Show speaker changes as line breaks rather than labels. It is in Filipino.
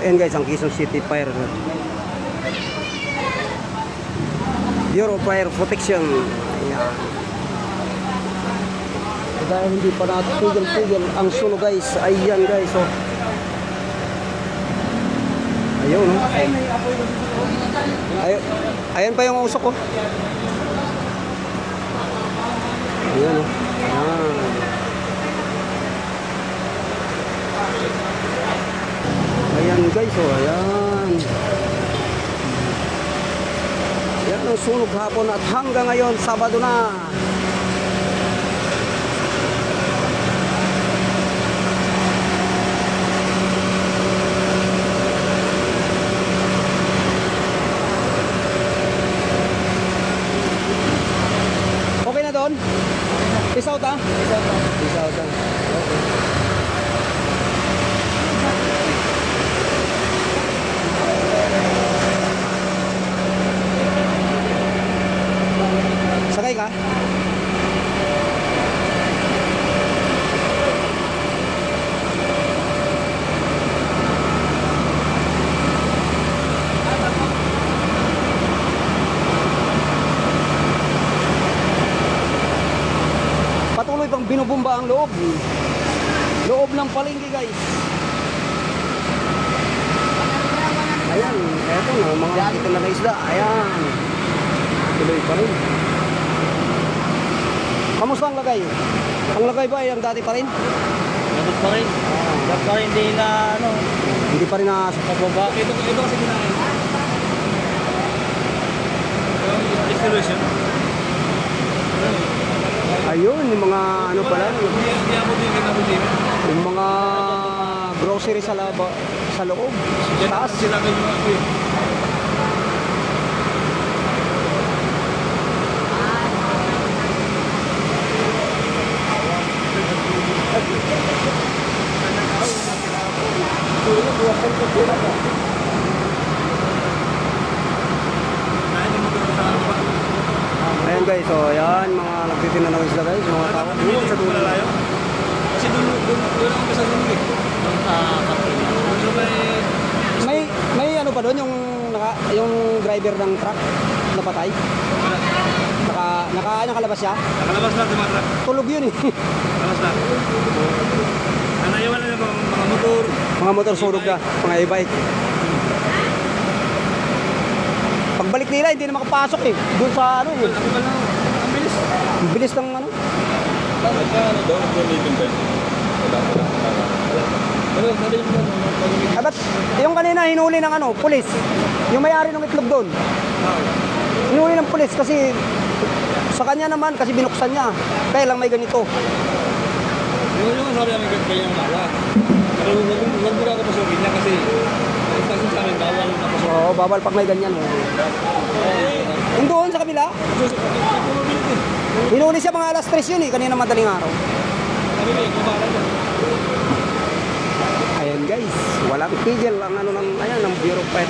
Ayan guys, ang Quezon City Fire. Bureau of Fire Protection. Ayan. Dahil hindi pa natin tigil-tigil ang sunog guys. Ayan guys, oh. Ayun, oh. Ayan pa yung usok, oh. Ayan, oh. Ayan. Ayan guys, oh. Ayan. Yan ang sunog hapon at hanggang ngayon, Sabado na. Okay na doon? Peace out, ha? Peace out, ha? Peace out, ha? Okay. Sakay ka? Patuloy pang binubumba ang loob ng palengke guys. Ayan, eto na mga kita na isda. Ayan, tuloy pa rin. Kamusta ang lagay? Ang lagay ba ay ang dati pa rin?
Dapat pa rin. Dapat pa rin, hindi na ano.
Hindi pa rin na
Pababa. Ito kasi kinain. Distribution.
ayun, yung mga ano pala, yung mga grocery sa loob, sa taas. Ayan guys, so ayan, mga nagtitinda ng isla guys, mga tao dito sa dulo.
Kasi doon ako sa dulo eh.
May ano pa doon, yung driver ng truck napatay? Nakalabas siya?
Nakalabas lang yung truck.
Tulog yun eh.
Nakalabas lang. Ang naiwan na yung mga motor.
Mga motor sunog na, mga e-bike. Pagbalik nila, hindi na makapasok eh. Doon sa ano eh.
Ang bilis.
Ang bilis ng ano.
Bakit ka ano daw? Nag-living ba?
Ba't yung kanina hinuli ng ano, pulis. Yung may-ari ng itlog doon. Hinuli ng pulis kasi sa kanya naman, kasi binuksan niya. Kaya lang may ganito.
Yung sabi namin kanyang mala. Pero huwag mo ka pasukin niya kasi kasi sa amin bawal na pasukin.
Oo, bawal pag may ganyan. Yung doon sa kabila. Hinuli siya mga alas 3 yun eh, kanina madaling araw. Ayan guys, walang tigil ang ano ng, ayan, ng Bureau of Fire.